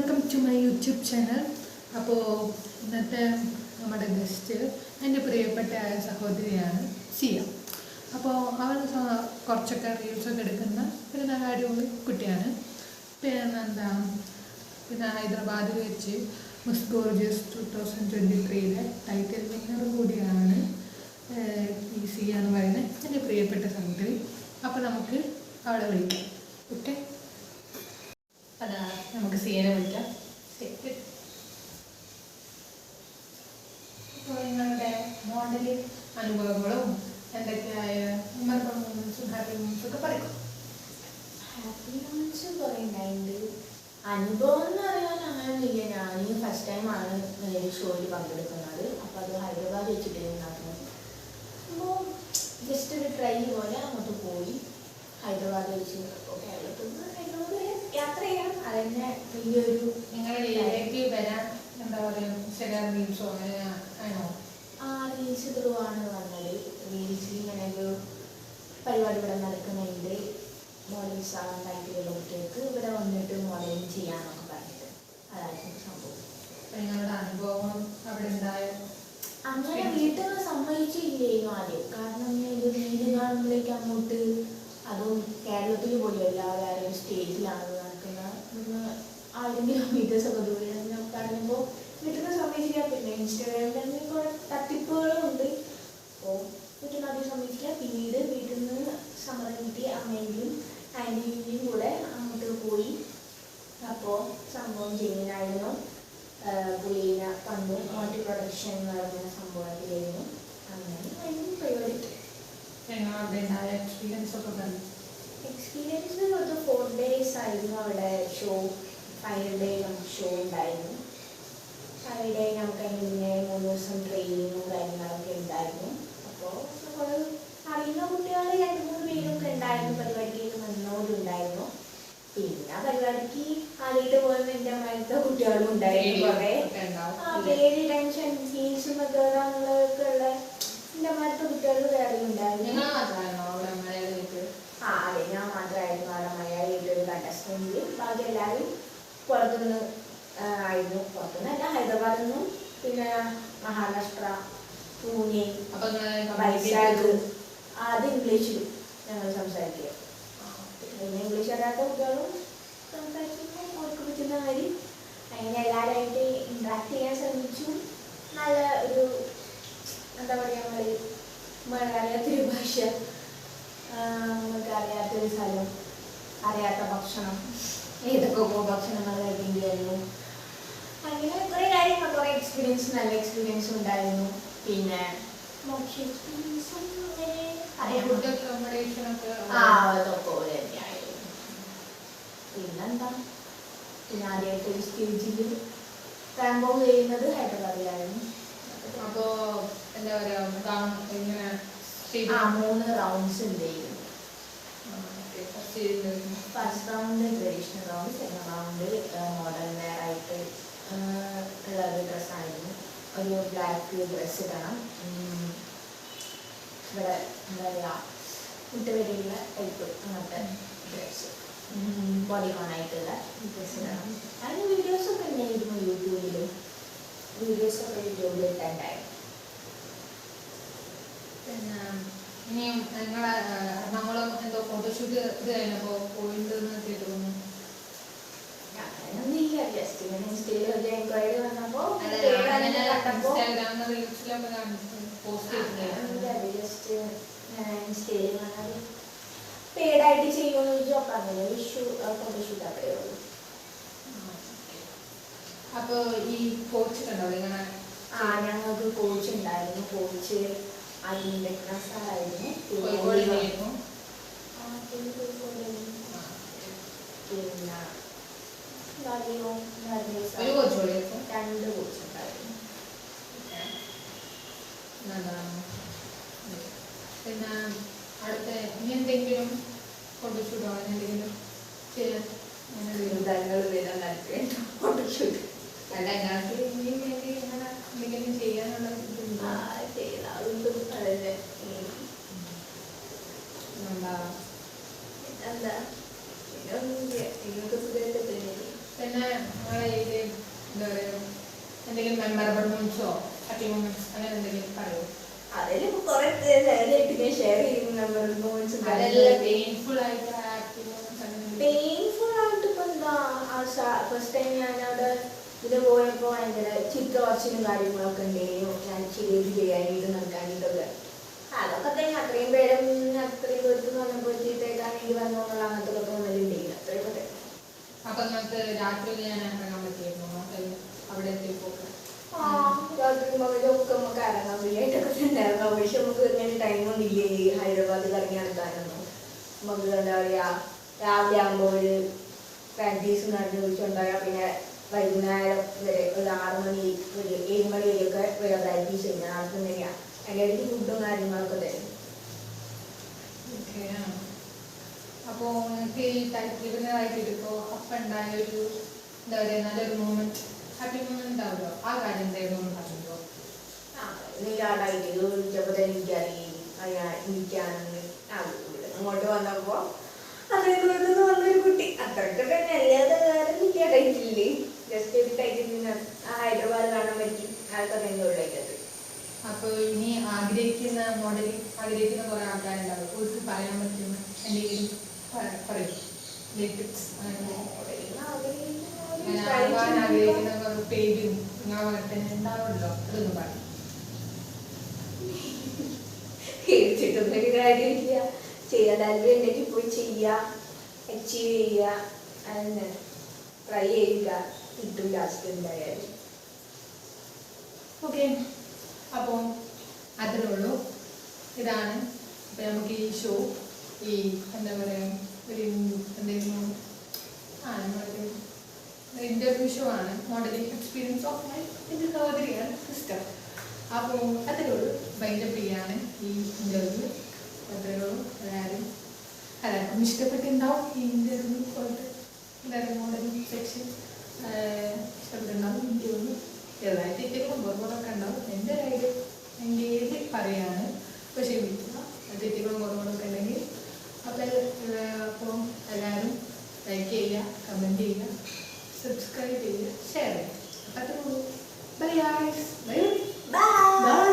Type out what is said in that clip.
Welcome to my YouTube channel. അപ്പോൾ ഇന്നത്തെ നമ്മുടെ ഗസ്റ്റ് എൻ്റെ പ്രിയപ്പെട്ട സഹോദരിയാണ് സിയ. അപ്പോൾ അവൾ കുറച്ചൊക്കെ റീൽസൊക്കെ എടുക്കുന്ന ഒരു നല്ല അടിപൊളി കുട്ടിയാണ്. പിന്നെ ഹൈദരാബാദിൽ വെച്ച് മിസ് ഗോർജിയസ് 2023 ടൈറ്റിൽ വിന്നറും കൂടിയാണ് ഈ സിയ എന്ന് പറയുന്നത് എൻ്റെ പ്രിയപ്പെട്ട സഹോദരി. അപ്പോൾ നമുക്ക് അവളെ വിളിക്കാം. ഓക്കെ, അതാ നമുക്ക് സിയനെ വിളിക്കാം. അപ്പോൾ നിങ്ങളുടെ മോഡല് അനുഭവങ്ങളും എന്തൊക്കെയായ മൊമെന്റ്സും ഹാപ്പി മൊമെന്റ്സും ഒക്കെ പറയും. ഹാപ്പി മൊമെന്റ്സ് കുറേ ഉണ്ടായിട്ടുണ്ട്. അനുഭവം എന്ന് പറയാൻ അങ്ങനെയൊന്നുമില്ല. ഞാൻ ഫസ്റ്റ് ടൈമാണ് ഒരു ഷോയിൽ പങ്കെടുക്കുന്നത്. അപ്പോൾ അത് ഹൈദരാബാദ് വെച്ചിട്ടായിരുന്നു. അപ്പോൾ ജസ്റ്റ് ഒരു ട്രൈ പോലെ അങ്ങോട്ട് പോയി ഹൈദരാബാദ് വെച്ച്. അപ്പോൾ കേരളത്തിൽ നിന്ന് ഹൈദരാബാദ് യാത്ര ചെയ്യാം. അതെന്നെ വലിയൊരു നിങ്ങളുടെ ഇതിലേക്ക് വരാൻ എന്താ പറയുക, ഇൻസ്റ്റാഗ്രാം റീൽസോ അങ്ങനെ ആണോ? റീൽസ് ത്രൂ ആണ് വന്നത്. റീൽസിൽ ഇങ്ങനെ ഒരു പരിപാടി ഇവിടെ നടക്കുന്നുണ്ട്. മോഡൽസ് ആവാണ്ടായിട്ടുള്ള കുട്ടികൾക്ക് ഇവിടെ വന്നിട്ട് മോഡലിങ് ചെയ്യാനൊക്കെ പറഞ്ഞിട്ട് അതായിരുന്നു സംഭവം. നിങ്ങളുടെ അനുഭവം അവിടെ ഉണ്ടായ അങ്ങനെ വീട്ടിൽ നിന്ന് സമ്മതിച്ചില്ലേനു ആദ്യം. കാരണം ഇത് വീട് കാണുമ്പോഴേക്ക് അങ്ങോട്ട്, അതും കേരളത്തിൽ പോലും എല്ലാവരും സ്റ്റേജിലാണ് നടക്കുന്ന 1000 കിലോമീറ്റേഴ്സ് ഒക്കെ ദൂരെ പറഞ്ഞപ്പോൾ വീട്ടിൽ നിന്ന് സമ്മതിച്ചില്ല. പിന്നെ ഇൻസ്റ്റാഗ്രാമിൽ കുറെ തട്ടിപ്പുകളും ഉണ്ട്. അപ്പോൾ വീട്ടിൽ നിന്ന് ആദ്യം സമ്മതിച്ചില്ല. പിന്നീട് വീട്ടിൽ നിന്ന് സമ്മതം കിട്ടി. അമ്മയും ആൻറ്റിയും കൂടെ അങ്ങോട്ട് പോയി. അപ്പോൾ സംഭവം ചെയ്യുന്നതായിരുന്നു. പുള്ളിനെ പണ്ട് മോട്ടി പ്രൊഡക്ഷൻ എന്ന് പറയുന്ന സംഭവത്തിലായിരുന്നു. അങ്ങനെ പരിപാടി. എക്സ്പീരിയൻസ് ഒരു 4 days ആയിരുന്നു അവിടെ ഷോ. 5 day നമുക്ക് ഷോ ഉണ്ടായിരുന്നു. 5 day നമുക്ക് അതിന് 3 ദിവസം ട്രെയിനിങ്ങും കാര്യങ്ങളൊക്കെ ഉണ്ടായിരുന്നു. അപ്പോൾ നമ്മൾ അറിയുന്ന കുട്ടികൾ 2-3 പേരൊക്കെ ഉണ്ടായിരുന്നു. പരിപാടിക്ക് വന്നവരുണ്ടായിരുന്നു. പിന്നെ പരിപാടിക്ക് ആദ്യമായിട്ട് പോകുന്ന എൻ്റെ അമ്മയത്തെ കുട്ടികളും ഉണ്ടായിരുന്നു. കുറേ പേര് ടെൻഷൻ സീൻസ് എന്നൊക്കെ ഉള്ളതൊക്കെ ഉള്ള എൻ്റെ അമ്മയത്തെ കുട്ടികൾ വേറെ ഉണ്ടായിരുന്നു. അതെ, ഞാൻ മാത്രമായിരുന്നു അവിടെ മലയാളിയായിട്ടൊരു കണ്ടസ്റ്റന്റ്. ബാക്കി എല്ലാവരും പുറത്തുനിന്ന് ആയിരുന്നു. പുറത്തുനിന്നല്ല, ഹൈദരാബാദിൽ നിന്നും പിന്നെ മഹാരാഷ്ട്ര, പൂനെ, വൈശാഖ്. അത് ഇംഗ്ലീഷിൽ ഞങ്ങൾ സംസാരിക്കുക. പിന്നെ ഇംഗ്ലീഷ് അറിയാത്ത കുട്ടികളും സംസാരിക്കുമ്പോൾ അവർക്ക് പറ്റുന്ന കാര്യം അങ്ങനെ എല്ലാവരുമായിട്ട് ഇൻട്രാക്ട് ചെയ്യാൻ ശ്രമിച്ചു. നല്ല ഒരു എന്താ പറയുക, നമ്മൾ അറിയാത്തൊരു ഭാഷ, നമുക്ക് അറിയാത്തൊരു സ്ഥലം, അറിയാത്ത ഭക്ഷണം, ഏതൊക്കെ ഭക്ഷണങ്ങൾ കഴിക്കേണ്ടിയായിരുന്നു. അങ്ങനെ കുറേ കാര്യങ്ങൾ, കുറേ എക്സ്പീരിയൻസ്, നല്ല എക്സ്പീരിയൻസ് ഉണ്ടായിരുന്നു. പിന്നെ മോശം എക്സ്പീരിയൻസും അതൊക്കെ പോലെ തന്നെയായിരുന്നു. പിന്നെന്താ, പിന്നെ ആദ്യമായിട്ട് ഒരു സ്റ്റേജിൽ റാമ്പോ ചെയ്യുന്നത് ഹൈദരാബാദിലായിരുന്നു. അപ്പോൾ എന്താ പറയുക, 3 റൗണ്ട്സ് ഉണ്ടായിരുന്നു. First round traditional round, second round modern wear ആയിട്ട് ഉള്ളൊരു ഡ്രസ്സായിരുന്നു. ഒരു ബ്ലാക്ക് ഡ്രസ്സ് ഇടണം. ഇവിടെ എന്താ പറയുക, മുട്ടുവരെയുള്ള ടൈപ്പ് അങ്ങനത്തെ ഡ്രസ്സ്, ബോഡി കോണായിട്ടുള്ള ഡ്രസ്സ് ഇടണം. അതിന് വീഡിയോസൊക്കെ ഉണ്ടായിരുന്നു. വീഡിയോസൊക്കെ യൂട്യൂബിൽ ഇട്ടുണ്ടായിരുന്നു. പിന്നെ ഇനിയും നിങ്ങളെ എറണാകുളം എന്തോ ഫോട്ടോഷൂട്ട് ഇത് കഴിഞ്ഞപ്പോൾ പോയിട്ടുണ്ടെന്ന് കേട്ടിരുന്നു. അങ്ങനെയൊന്നുമില്ല, ജസ്റ്റ് ഇങ്ങനെ ഇൻസ്റ്റയിൽ വലിയ എൻക്വയറി വന്നപ്പോൾ ഇൻസ്റ്റാഗ്രാമിൽ റീൽസിലൊക്കെ പോസ്റ്റ് ചെയ്തിട്ടുണ്ടായിരുന്നു. ജസ്റ്റ് ഇൻസ്റ്റയിൽ വന്നാൽ പെയ്ഡായിട്ട് ചെയ്യുമെന്ന് ചോദിച്ചു. അപ്പം അങ്ങനെ ഒരു ഫോട്ടോഷൂട്ട് അത്രയേ ഉള്ളൂ. അപ്പോൾ ഈ കോച്ച് ഉണ്ടോ ഇങ്ങനെ? ഞങ്ങൾക്ക് കോച്ച് ഉണ്ടായിരുന്നു. കോച്ച് അതിൻ്റെ സാറായിരുന്നു. പിന്നെ ഒരു കോച്ച് 2 കോച്ച് ഉണ്ടായിരുന്നു. പിന്നെ അടുത്ത ഇനി എന്തെങ്കിലും ഫോട്ടോഷൂട്ടോ അങ്ങനെ എന്തെങ്കിലും ചെയ്യാൻ ഫോട്ടോഷൂട്ട് അല്ല, ഞങ്ങൾക്ക് ഇനിയും വേണ്ടി അങ്ങനെ എന്തെങ്കിലും ചെയ്യാനുള്ള എന്താ പിന്നെ ഒന്നും നിങ്ങൾക്ക് സുഖമായിട്ട് പിന്നെ നിങ്ങളെ ഇത് എന്താ പറയുക എന്തെങ്കിലും മെമ്മറബിൾ മൊമെന്റ്സോ ഹാപ്പി മൊമെന്റ്സ് അങ്ങനെ എന്തെങ്കിലും പറയുമോ? അതെല്ലാം കുറെ നേരമായിട്ട് ഷെയർ ചെയ്യുന്ന അതെല്ലാം പെയിൻഫുൾ ആയിട്ട് ഹാപ്പി മൊമെന്റ്സ് അങ്ങനെ പെയിൻഫുൾ ആയിട്ട് ഇപ്പൊ എന്താ ഫസ്റ്റ് ടൈം ഞാൻ അവിടെ ഇത് പോയപ്പോ ഭയങ്കര ചിത്ര വർച്ചിനും കാര്യങ്ങളൊക്കെ ഉണ്ടായിരുന്നു. ഞാൻ ശരിയായിട്ട് ചെയ്യാനായിട്ട് നടക്കാനായിട്ടൊക്കെ അതൊക്കെ തന്നെ അത്രയും പേരും അത്രയും പേർക്ക് വന്നപ്പോഴത്തേക്കാൻ വേണ്ടി വന്നോന്നുള്ള അങ്ങനത്തെ ഒക്കെ തോന്നലുണ്ടായിരുന്നു. അത്രയൊക്കെ തന്നെ. അപ്പൊ നിങ്ങൾക്ക് രാത്രി ഞാൻ ഇറങ്ങാൻ പറ്റിയിരുന്നു അവിടെ എത്തിയപ്പോ? രാത്രി മകളൊക്കെ നമുക്ക് ഇറങ്ങാൻ ഫ്രീയായിട്ടൊക്കെ ഉണ്ടായിരുന്നു. പക്ഷെ നമുക്ക് ഇങ്ങനെ ടൈമൊന്നും ഇല്ലേ ഹൈദരാബാദിൽ ഇറങ്ങി നടക്കാനൊന്നും. നമുക്ക് എന്താ പറയാ രാവിലെ ആകുമ്പോൾ ഒരു പ്രാക്ടീസ് നടന്ന് വെച്ചുണ്ടായാൽ പിന്നെ വൈകുന്നേരം വരെ ഒരു 6 മണി ഒരു 7 മണി വരെയൊക്കെ വരെ പ്രാക്ടീസ് ചെയ്യുന്നത് നടത്തുന്നതിനാണ്. അതിൻ്റെ ഇടയ്ക്ക് ഫുഡും കാര്യങ്ങളൊക്കെ തരും. അപ്പോൾ നിങ്ങൾക്ക് ഈ ടൈപ്പിനായിട്ട് ഇപ്പോൾ അപ്പം ഉണ്ടായ ഒരു എന്താ പറയുക നല്ലൊരു മൂമെന്റ് ഹാപ്പി മൂമെന്റ് ഉണ്ടാവുമല്ലോ, ആ കാര്യം എന്തായിരുന്നു പറയുമ്പോൾ? നീരാടായിട്ട് വിളിച്ചപ്പോൾ തന്നെ എനിക്കാണെങ്കിൽ അങ്ങോട്ട് വന്നപ്പോൾ അത്രയും ദൂരത്തുനിന്ന് വന്നൊരു കുട്ടി അത്രയ്ക്ക് തന്നെ അല്ലാതെ വേറെ നീരാടായിട്ടില്ലേ. ജസ്റ്റ് ഒരു ടൈറ്റിൽ ഹൈദരാബാദ് കാണാൻ പറ്റി അതൊക്കെ തന്നെ ഉള്ളായിട്ടത്. അപ്പോൾ ഇനി ആഗ്രഹിക്കുന്ന മോഡലിൽ ആഗ്രഹിക്കുന്ന കുറേ ആൾക്കാരുണ്ടാവും, ഒരു പറയാൻ പറ്റുന്ന എന്തെങ്കിലും പറയും ലിറ്റിപ്സ് ആഗ്രഹിക്കുന്ന കുറേ പേരും നിങ്ങളെ തന്നെ ഉണ്ടാവുമല്ലോ, അതൊന്നും പറയും. പേടിച്ചിട്ടൊന്നൊരു കാര്യമില്ല. ചെയ്യാൻ താല്പര്യം ഉണ്ടെങ്കിൽ പോയി ചെയ്യുക, അച്ചീവ് ചെയ്യുക, അതിന് ട്രൈ ചെയ്യുക, കിട്ടും ലാസ്റ്റ് എന്തായാലും. ഓക്കെ, അപ്പോൾ അത്രേ ഉള്ളൂ. ഇതാണ് ഇപ്പം നമുക്ക് ഈ ഷോ ഈ എന്താ പറയുക ഒരു എന്തെങ്കിലും നമ്മളൊരു ഇൻ്റർവ്യൂ ഷോ ആണ്. മോഡലിംഗ് എക്സ്പീരിയൻസ് ഓഫ് മൈ എൻ്റെ സഹോദരിയാണ് സിസ്റ്റർ. അപ്പോൾ അത്രേ ഉള്ളൂ. ഭയങ്കര പ്രിയാണ് ഈ ഇൻ്റർവ്യൂ. അത്രേ ഉള്ളൂ. എല്ലാവർക്കും ഇഷ്ടപ്പെട്ടിട്ടുണ്ടാവും ഈ ഇൻ്റർവ്യൂ പോയിട്ട് എല്ലാവരും മോഡലിംഗ് സെക്ഷൻ ഇഷ്ടപ്പെട്ടിട്ടുണ്ടാവും. എനിക്ക് തോന്നുന്നു ചെറുതായിട്ട് തെറ്റുകളും കുറവുകളൊക്കെ ഉണ്ടാവും. എൻ്റെ കാര്യം എൻ്റെ ഏത് പറയാണ്, പക്ഷേ വിളിക്കുക തെറ്റുകളും കുറവുകളൊക്കെ ഉണ്ടെങ്കിൽ. അപ്പോൾ എല്ലാവരും ലൈക്ക് ചെയ്യുക, കമൻറ്റ് ചെയ്യുക, സബ്സ്ക്രൈബ് ചെയ്യുക, ഷെയർ ചെയ്യുക. അപ്പോൾ അത്രേ ഉള്ളൂ. Bye guys. ബൈ. Bye.